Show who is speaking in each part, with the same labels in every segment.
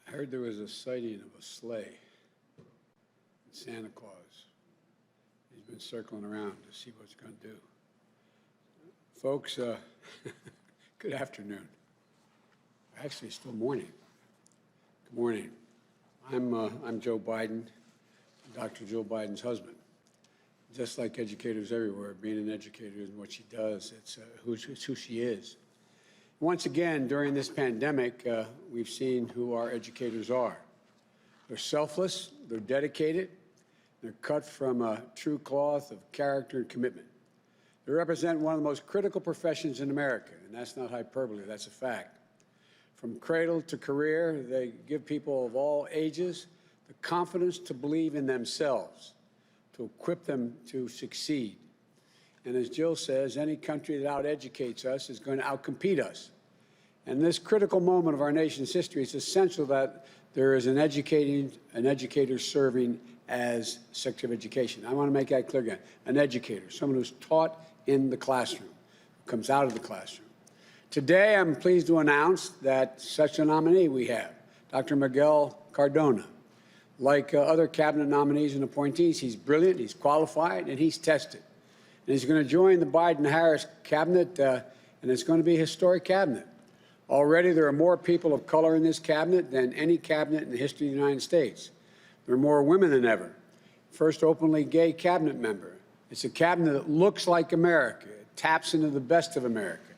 Speaker 1: I heard there was a sighting of a sleigh in Santa Claus. He's been circling around to see what it's going to do. Folks, good afternoon. Actually, it's still morning. Good morning. I'm Joe Biden, Dr. Joe Biden's husband. Just like educators everywhere, being an educator and what she does, it's who she is. Once again, during this pandemic, we've seen who our educators are. They're selfless, they're dedicated, they're cut from a true cloth of character and commitment. They represent one of the most critical professions in America, and that's not hyperbole, that's a fact. From cradle to career, they give people of all ages the confidence to believe in themselves, to equip them to succeed. And as Jill says, any country that out-educates us is going to outcompete us. And in this critical moment of our nation's history, it's essential that there is an educator serving as Secretary of Education. I want to make that clear again. An educator, someone who's taught in the classroom, who comes out of the classroom. Today, I'm pleased to announce that such a nominee we have, Dr. Miguel Cardona. Like other cabinet nominees and appointees, he's brilliant, he's qualified, and he's tested. And he's going to join the Biden-Harris cabinet, and it's going to be a historic cabinet. Already, there are more people of color in this cabinet than any cabinet in the history of the United States. There are more women than ever. First openly gay cabinet member. It's a cabinet that looks like America. It taps into the best of America.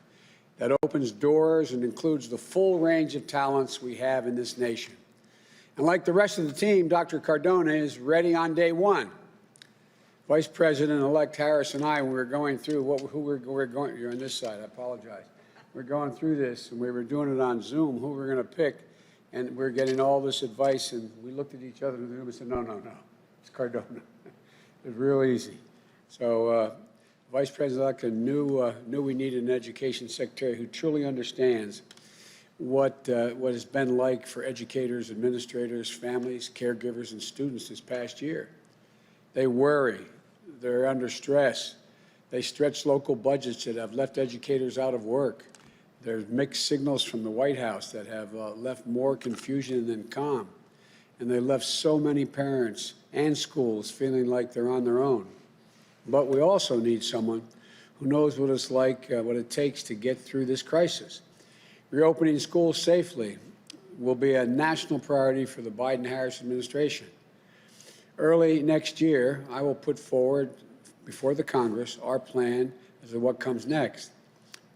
Speaker 1: That opens doors and includes the full range of talents we have in this nation. And like the rest of the team, Dr. Cardona is ready on day one. Vice President-elect Harris and I, we were going through you're on this side, I apologize. We're going through this, and we were doing it on Zoom, who we're going to pick, and we're getting all this advice, and we looked at each other in the room and said, no, it's Cardona. It's real easy. So Vice President-elect knew we needed an education secretary who truly understands what it's been like for educators, administrators, families, caregivers, and students this past year. They worry. They're under stress. They stretch local budgets that have left educators out of work. There's mixed signals from the White House that have left more confusion than calm. And they left so many parents and schools feeling like they're on their own. But we also need someone who knows what it's like, what it takes to get through this crisis. Reopening schools safely will be a national priority for the Biden-Harris administration. Early next year, I will put forward before the Congress our plan as to what comes next.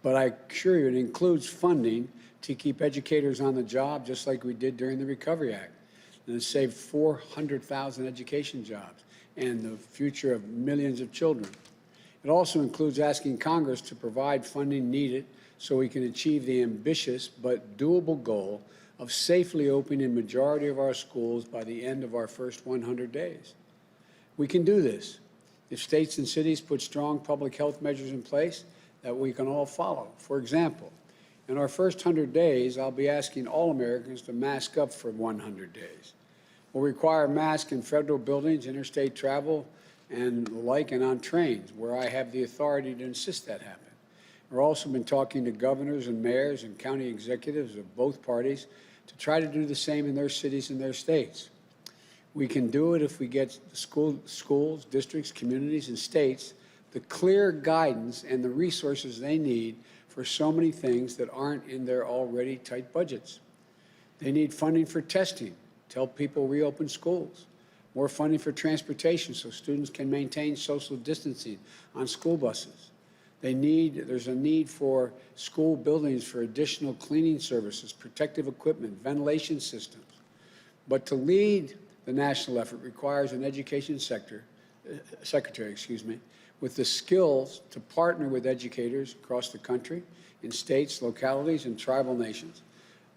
Speaker 1: But I assure you it includes funding to keep educators on the job, just like we did during the Recovery Act. And it saved 400,000 education jobs and the future of millions of children. It also includes asking Congress to provide funding needed so we can achieve the ambitious but doable goal of safely opening a majority of our schools by the end of our first 100 days. We can do this if states and cities put strong public health measures in place that we can all follow. For example, in our first 100 days, I'll be asking all Americans to mask up for 100 days. We'll require masks in federal buildings, interstate travel, and the like, and on trains, where I have the authority to insist that happen. We've also been talking to governors and mayors and county executives of both parties to try to do the same in their cities and their states. We can do it if we get schools, districts, communities, and states the clear guidance and the resources they need for so many things that aren't in their already tight budgets. They need funding for testing to help people reopen schools, more funding for transportation so students can maintain social distancing on school buses. There's a need for school buildings for additional cleaning services, protective equipment, ventilation systems. But to lead the national effort requires an education secretary, with the skills to partner with educators across the country, in states, localities, and tribal nations,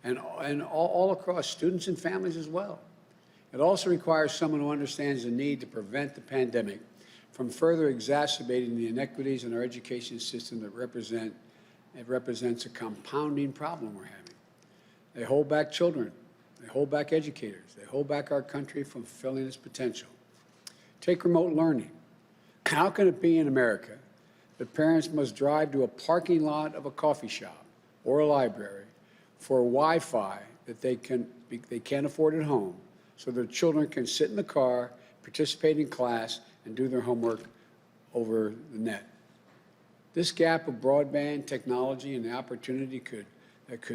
Speaker 1: and all across students and families as well. It also requires someone who understands the need to prevent the pandemic from further exacerbating the inequities in our education system that represents a compounding problem we're having. They hold back children. They hold back educators. They hold back our country from fulfilling its potential. Take remote learning. How can it be in America that parents must drive to a parking lot of a coffee shop or a library for Wi-Fi that they can't afford at home, so their children can sit in the car, participate in class, and do their homework over the net. This gap of broadband technology and the opportunity could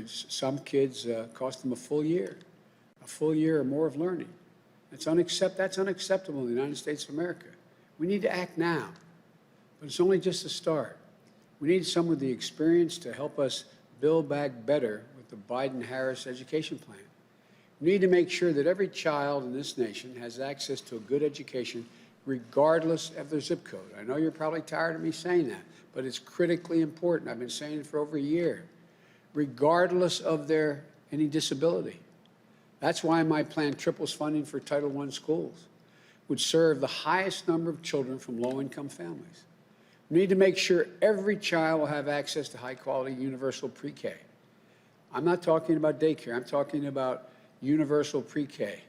Speaker 1: some kids cost them a full year or more of learning. That's unacceptable in the United States of America. We need to act now, but it's only just a start. We need some of the experience to help us build back better with the Biden-Harris education plan. We need to make sure that every child in this nation has access to a good education regardless of their zip code. I know you're probably tired of me saying that, but it's critically important. I've been saying it for over a year. Regardless of any disability. That's why my plan triples funding for Title I schools, which serve the highest number of children from low-income families. We need to make sure every child will have access to high-quality universal pre-K. I'm not talking about daycare. I'm talking about universal pre-K.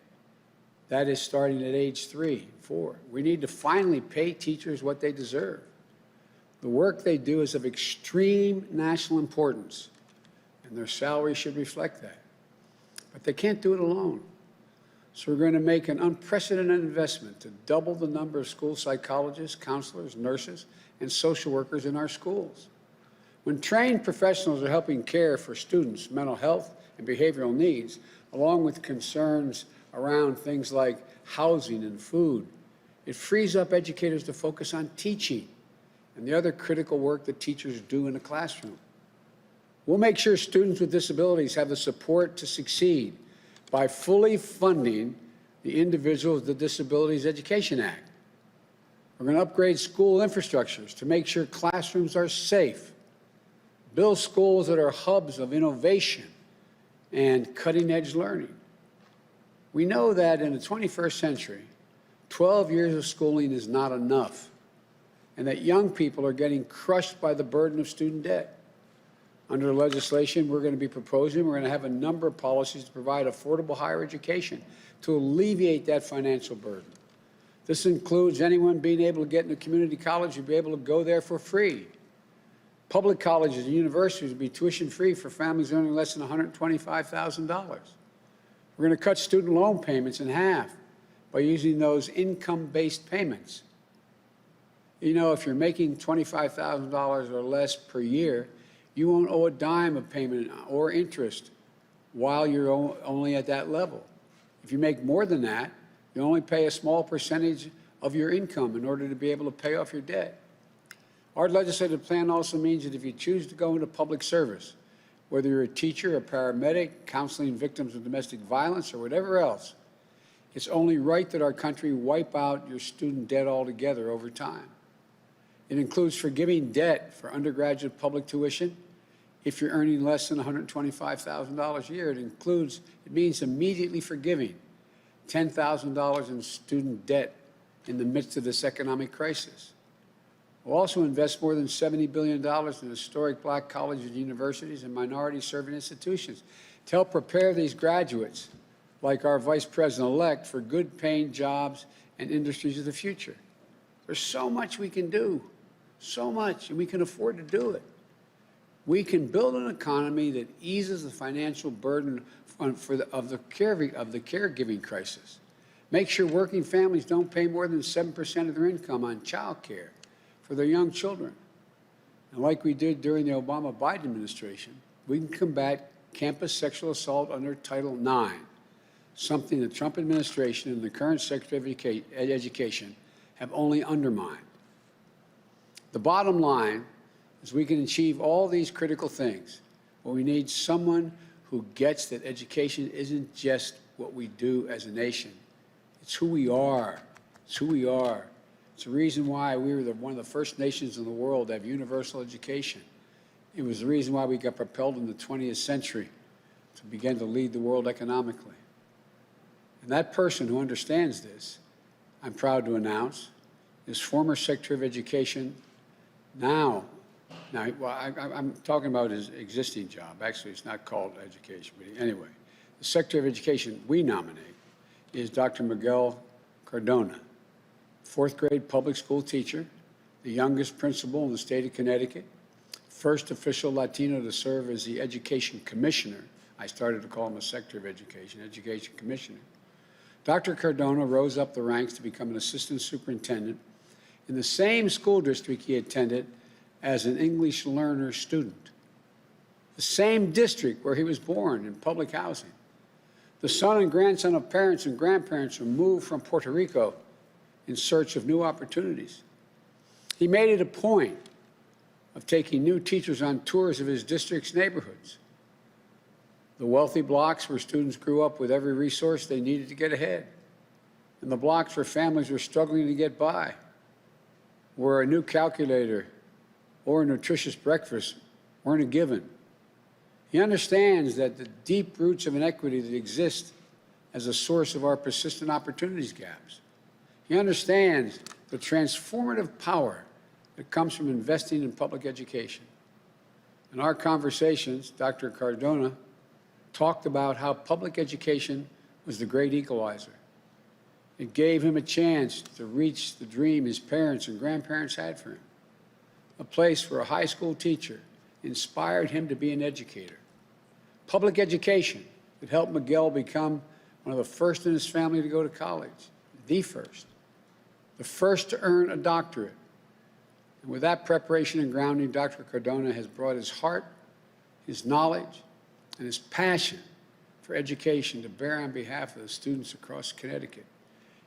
Speaker 1: That is starting at age 3, 4. We need to finally pay teachers what they deserve. The work they do is of extreme national importance, and their salary should reflect that. But they can't do it alone. So we're going to make an unprecedented investment to double the number of school psychologists, counselors, nurses, and social workers in our schools. When trained professionals are helping care for students' mental health and behavioral needs, along with concerns around things like housing and food, it frees up educators to focus on teaching and the other critical work that teachers do in the classroom. We'll make sure students with disabilities have the support to succeed by fully funding the Individuals with Disabilities Education Act. We're going to upgrade school infrastructures to make sure classrooms are safe, build schools that are hubs of innovation and cutting-edge learning. We know that in the 21st century, 12 years of schooling is not enough, and that young people are getting crushed by the burden of student debt. Under the legislation we're going to be proposing, we're going to have a number of policies to provide affordable higher education to alleviate that financial burden. This includes anyone being able to get into community college and be able to go there for free. Public colleges and universities will be tuition-free for families earning less than $125,000. We're going to cut student loan payments in half by using those income-based payments. You know, if you're making $25,000 or less per year, you won't owe a dime of payment or interest while you're only at that level. If you make more than that, you only pay a small percentage of your income in order to be able to pay off your debt. Our legislative plan also means that if you choose to go into public service, whether you're a teacher, a paramedic, counseling victims of domestic violence, or whatever else, it's only right that our country wipe out your student debt altogether over time. It includes forgiving debt for undergraduate public tuition if you're earning less than $125,000 a year. It means immediately forgiving $10,000 in student debt in the midst of this economic crisis. We'll also invest more than $70 billion in historic black colleges and universities and minority-serving institutions to help prepare these graduates, like our Vice President-elect, for good-paying jobs and industries of the future. There's so much we can do, so much, and we can afford to do it. We can build an economy that eases the financial burden of the caregiving crisis. Make sure working families don't pay more than 7% of their income on child care for their young children. And like we did during the Obama-Biden administration, we can combat campus sexual assault under Title IX, something the Trump administration and the current Secretary of Education have only undermined. The bottom line is we can achieve all these critical things, but we need someone who gets that education isn't just what we do as a nation. It's who we are. It's who we are. It's the reason why we were one of the first nations in the world to have universal education. It was the reason why we got propelled in the 20th century to begin to lead the world economically. And that person who understands this, I'm proud to announce, is former Secretary of Education, I'm talking about his existing job. Actually, it's not called education, but anyway, the Secretary of Education we nominate is Dr. Miguel Cardona, fourth grade public school teacher, the youngest principal in the state of Connecticut, first official Latino to serve as the Education Commissioner. I started to call him a Secretary of Education, Education Commissioner. Dr. Cardona rose up the ranks to become an assistant superintendent in the same school district he attended as an English learner student, the same district where he was born in public housing. The son and grandson of parents and grandparents who moved from Puerto Rico in search of new opportunities. He made it a point of taking new teachers on tours of his district's neighborhoods, the wealthy blocks where students grew up with every resource they needed to get ahead, and the blocks where families were struggling to get by, where a new calculator or a nutritious breakfast weren't a given. He understands that the deep roots of inequity that exist as a source of our persistent opportunities gaps. He understands the transformative power that comes from investing in public education. In our conversations, Dr. Cardona talked about how public education was the great equalizer. It gave him a chance to reach the dream his parents and grandparents had for him, a place where a high school teacher inspired him to be an educator. Public education that helped Miguel become one of the first in his family to go to college, the first to earn a doctorate. And with that preparation and grounding, Dr. Cardona has brought his heart, his knowledge, and his passion for education to bear on behalf of the students across Connecticut.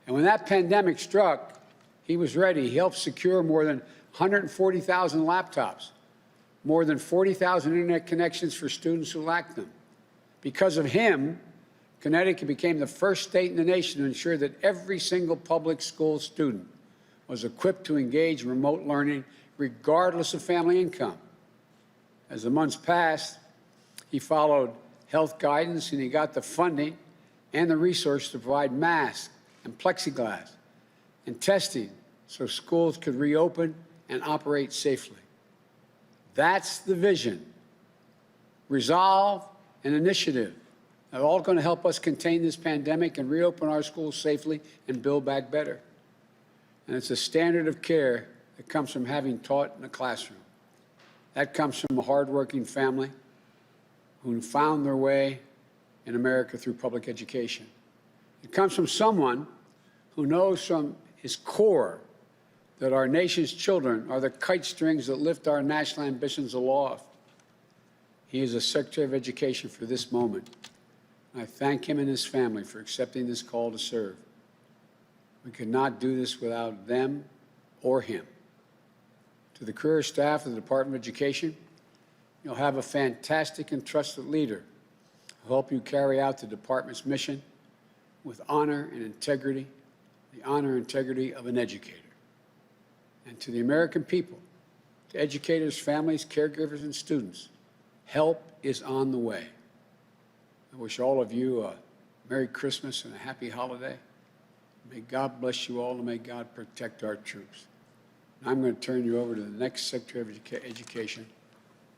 Speaker 1: And when that pandemic struck, he was ready. He helped secure more than 140,000 laptops, more than 40,000 internet connections for students who lacked them. Because of him, Connecticut became the first state in the nation to ensure that every single public school student was equipped to engage in remote learning regardless of family income. As the months passed, he followed health guidance and he got the funding and the resources to provide masks and plexiglass and testing so schools could reopen and operate safely. That's the vision, resolve, and initiative. They're all going to help us contain this pandemic and reopen our schools safely and build back better. And it's a standard of care that comes from having taught in a classroom. That comes from a hardworking family who found their way in America through public education. It comes from someone who knows from his core that our nation's children are the kite strings that lift our national ambitions aloft. He is a Secretary of Education for this moment. I thank him and his family for accepting this call to serve. We could not do this without them or him. To the career staff of the Department of Education, you'll have a fantastic and trusted leader who will help you carry out the department's mission with honor and integrity, the honor and integrity of an educator. And to the American people, to educators, families, caregivers, and students, help is on the way. I wish all of you a Merry Christmas and a happy holiday. May God bless you all and may God protect our troops. Now I'm going to turn you over to the next Secretary of Education,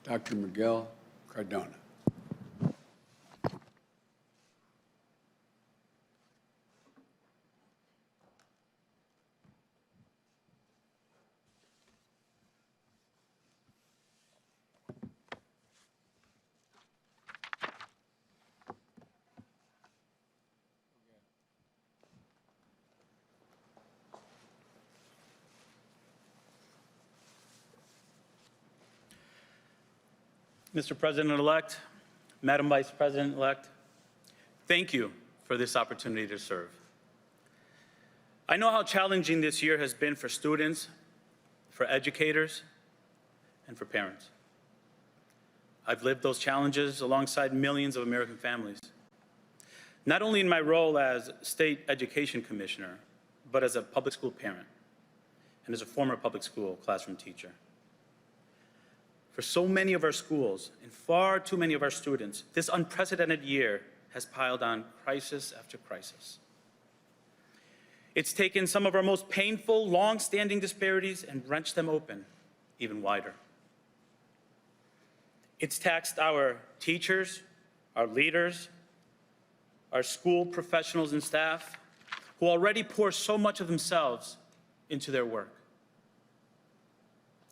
Speaker 1: Dr. Miguel Cardona.
Speaker 2: Mr. President-elect, Madam Vice President-elect, thank you for this opportunity to serve. I know how challenging this year has been for students, for educators, and for parents. I've lived those challenges alongside millions of American families, not only in my role as State Education Commissioner, but as a public school parent and as a former public school classroom teacher. For so many of our schools and far too many of our students, this unprecedented year has piled on crisis after crisis. It's taken some of our most painful, long-standing disparities and wrenched them open even wider. It's taxed our teachers, our leaders, our school professionals and staff, who already pour so much of themselves into their work.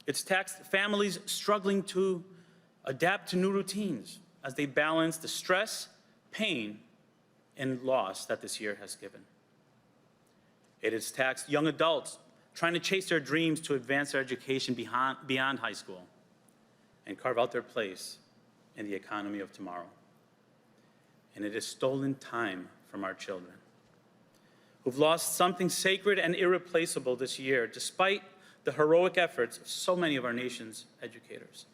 Speaker 2: It's taxed families struggling to adapt to new routines as they balance the stress, pain, and loss that this year has given. It has taxed young adults trying to chase their dreams to advance their education beyond high school and carve out their place in the economy of tomorrow. And it has stolen time from our children, who've lost something sacred and irreplaceable this year, despite the heroic efforts of so many of our nation's educators.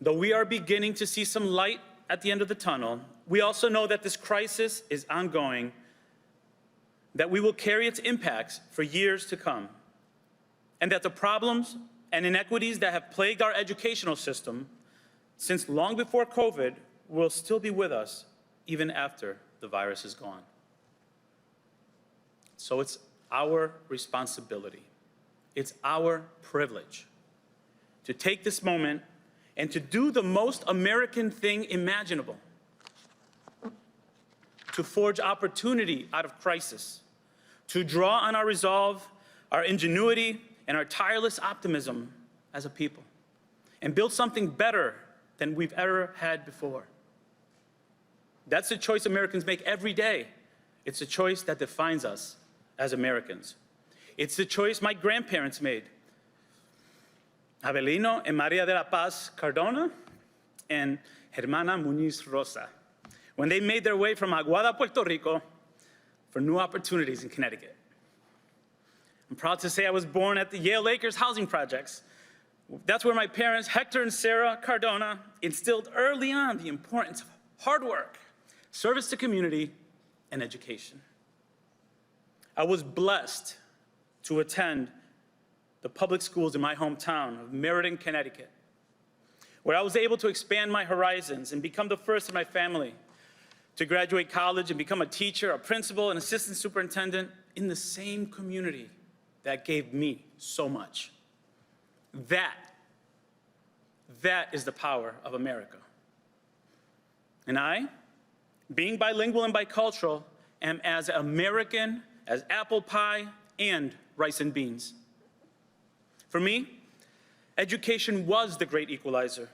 Speaker 2: Though we are beginning to see some light at the end of the tunnel, we also know that this crisis is ongoing, that we will carry its impacts for years to come, and that the problems and inequities that have plagued our educational system since long before COVID will still be with us even after the virus is gone. So it's our responsibility, it's our privilege to take this moment and to do the most American thing imaginable, to forge opportunity out of crisis, to draw on our resolve, our ingenuity, and our tireless optimism as a people, and build something better than we've ever had before. That's the choice Americans make every day. It's a choice that defines us as Americans. It's the choice my grandparents made. Abelino and Maria de la Paz Cardona and Germana Muñiz Rosa, when they made their way from Aguada, Puerto Rico, for new opportunities in Connecticut. I'm proud to say I was born at the Yale Acres housing projects. That's where my parents, Hector and Sarah Cardona, instilled early on the importance of hard work, service to community, and education. I was blessed to attend the public schools in my hometown of Meriden, Connecticut, where I was able to expand my horizons and become the first in my family to graduate college and become a teacher, a principal, and assistant superintendent in the same community that gave me so much. That is the power of America. And I, being bilingual and bicultural, am as American as apple pie and rice and beans. For me, education was the great equalizer.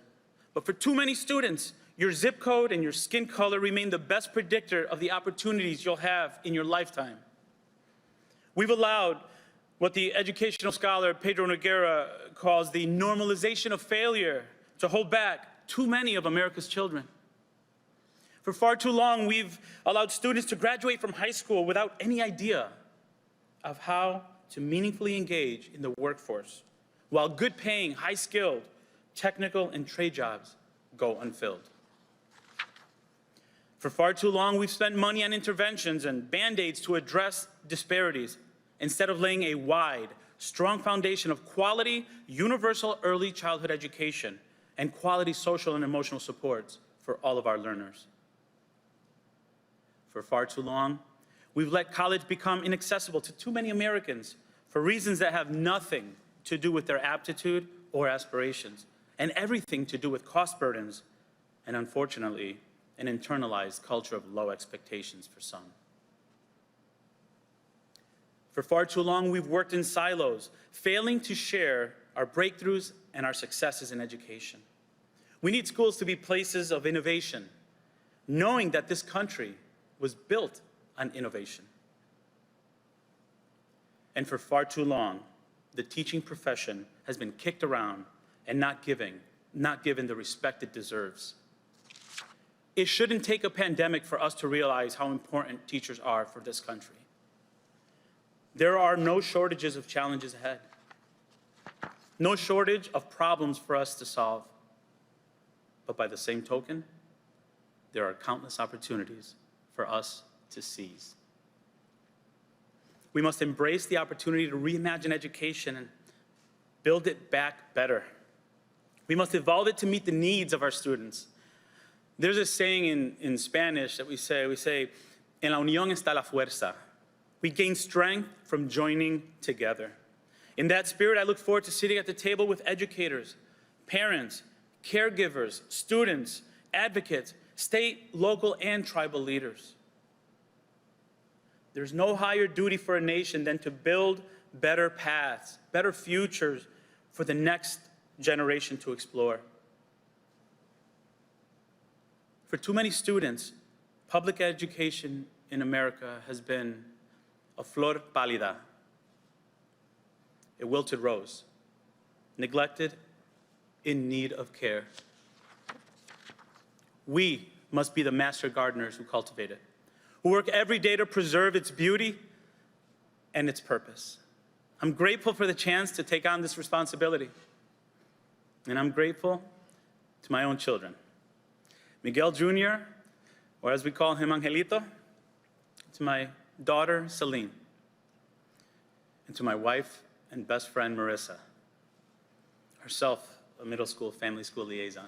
Speaker 2: But for too many students, your zip code and your skin color remain the best predictor of the opportunities you'll have in your lifetime. We've allowed what the educational scholar Pedro Noguera calls the normalization of failure to hold back too many of America's children. For far too long, we've allowed students to graduate from high school without any idea of how to meaningfully engage in the workforce, while good-paying, high-skilled, technical, and trade jobs go unfilled. For far too long, we've spent money on interventions and Band-Aids to address disparities, instead of laying a wide, strong foundation of quality, universal early childhood education and quality social and emotional supports for all of our learners. For far too long, we've let college become inaccessible to too many Americans for reasons that have nothing to do with their aptitude or aspirations, and everything to do with cost burdens, and unfortunately, an internalized culture of low expectations for some. For far too long, we've worked in silos, failing to share our breakthroughs and our successes in education. We need schools to be places of innovation, knowing that this country was built on innovation. And for far too long, the teaching profession has been kicked around and not given the respect it deserves. It shouldn't take a pandemic for us to realize how important teachers are for this country. There are no shortages of challenges ahead, no shortage of problems for us to solve. But by the same token, there are countless opportunities for us to seize. We must embrace the opportunity to reimagine education and build it back better. We must evolve it to meet the needs of our students. There's a saying in Spanish that we say, en la unión está la fuerza. We gain strength from joining together. In that spirit, I look forward to sitting at the table with educators, parents, caregivers, students, advocates, state, local, and tribal leaders. There's no higher duty for a nation than to build better paths, better futures for the next generation to explore. For too many students, public education in America has been a flor pálida, a wilted rose, neglected, in need of care. We must be the master gardeners who cultivate it, who work every day to preserve its beauty and its purpose. I'm grateful for the chance to take on this responsibility. And I'm grateful to my own children. Miguel Jr., or as we call him, Angelito, to my daughter, Celine, and to my wife and best friend, Marissa, herself a middle school, family school liaison.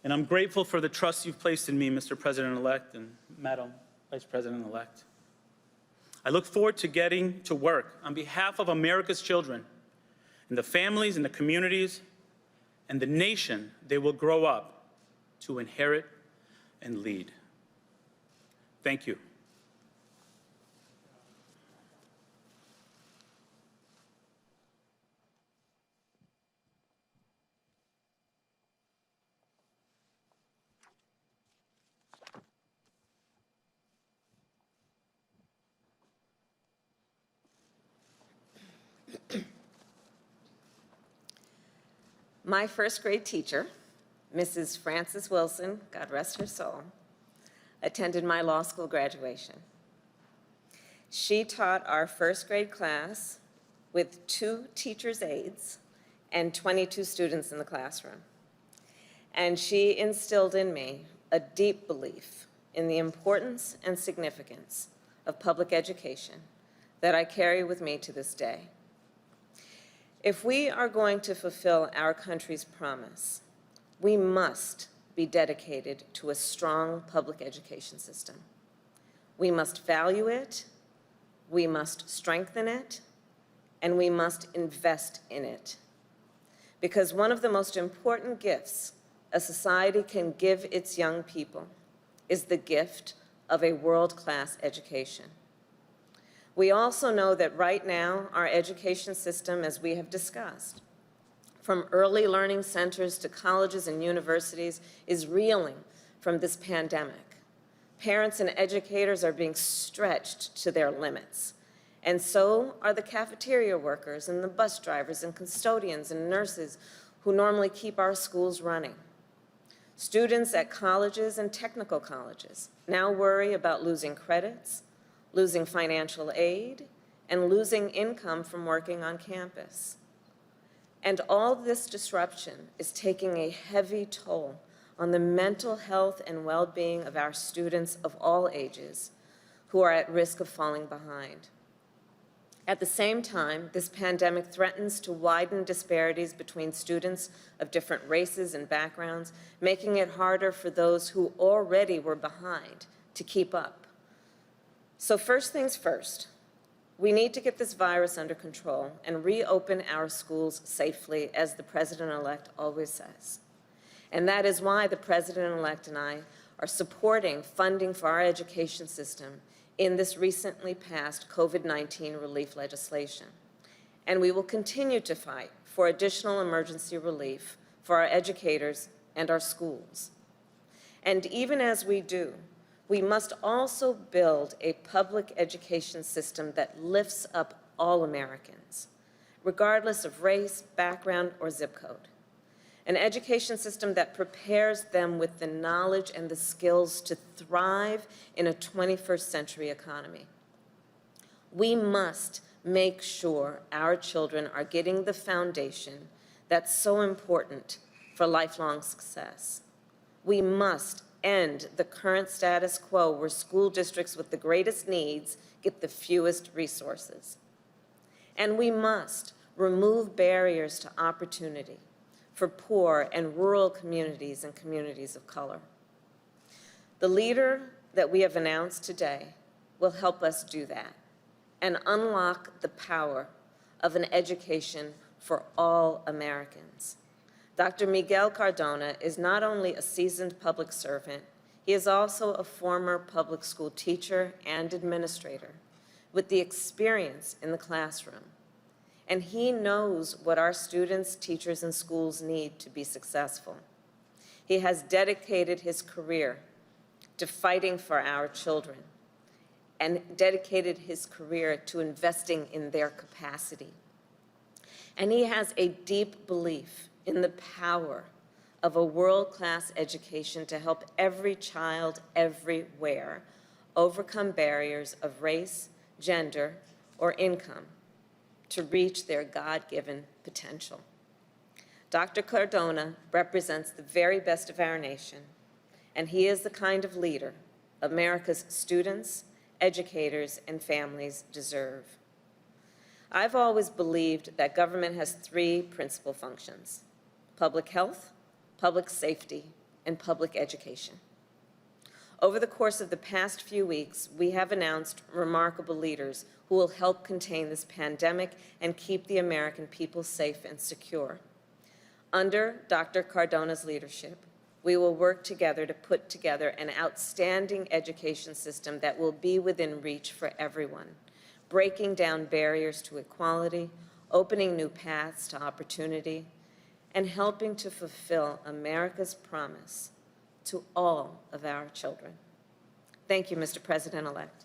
Speaker 2: And I'm grateful for the trust you've placed in me, Mr. President-elect and Madam Vice President-elect. I look forward to getting to work on behalf of America's children and the families and the communities and the nation they will grow up to inherit and lead. Thank you.
Speaker 3: My first grade teacher, Mrs. Frances Wilson, God rest her soul, attended my law school graduation. She taught our first grade class with 2 teachers' aides and 22 students in the classroom. And she instilled in me a deep belief in the importance and significance of public education that I carry with me to this day. If we are going to fulfill our country's promise, we must be dedicated to a strong public education system. We must value it, we must strengthen it, and we must invest in it. Because one of the most important gifts a society can give its young people is the gift of a world-class education. We also know that right now, our education system, as we have discussed, from early learning centers to colleges and universities, is reeling from this pandemic. Parents and educators are being stretched to their limits. And so are the cafeteria workers and the bus drivers and custodians and nurses who normally keep our schools running. Students at colleges and technical colleges now worry about losing credits, losing financial aid, and losing income from working on campus. And all this disruption is taking a heavy toll on the mental health and well-being of our students of all ages who are at risk of falling behind. At the same time, this pandemic threatens to widen disparities between students of different races and backgrounds, making it harder for those who already were behind to keep up. So first things first, we need to get this virus under control and reopen our schools safely, as the President-elect always says. And that is why the President-elect and I are supporting funding for our education system in this recently passed COVID-19 relief legislation. And we will continue to fight for additional emergency relief for our educators and our schools. And even as we do, we must also build a public education system that lifts up all Americans, regardless of race, background, or zip code. An education system that prepares them with the knowledge and the skills to thrive in a 21st century economy. We must make sure our children are getting the foundation that's so important for lifelong success. We must end the current status quo where school districts with the greatest needs get the fewest resources. And we must remove barriers to opportunity for poor and rural communities and communities of color. The leader that we have announced today will help us do that and unlock the power of an education for all Americans. Dr. Miguel Cardona is not only a seasoned public servant, he is also a former public school teacher and administrator with the experience in the classroom. and he knows what our students, teachers, and schools need to be successful. He has dedicated his career to fighting for our children and dedicated his career to investing in their capacity. And he has a deep belief in the power of a world-class education to help every child everywhere overcome barriers of race, gender, or income to reach their God-given potential. Dr. Cardona represents the very best of our nation, and he is the kind of leader America's students, educators, and families deserve. I've always believed that government has three principal functions: public health, public safety, and public education. Over the course of the past few weeks, we have announced remarkable leaders who will help contain this pandemic and keep the American people safe and secure. Under Dr. Cardona's leadership, we will work together to put together an outstanding education system that will be within reach for everyone, breaking down barriers to equality, opening new paths to opportunity, and helping to fulfill America's promise to all of our children. Thank you, Mr. President-elect.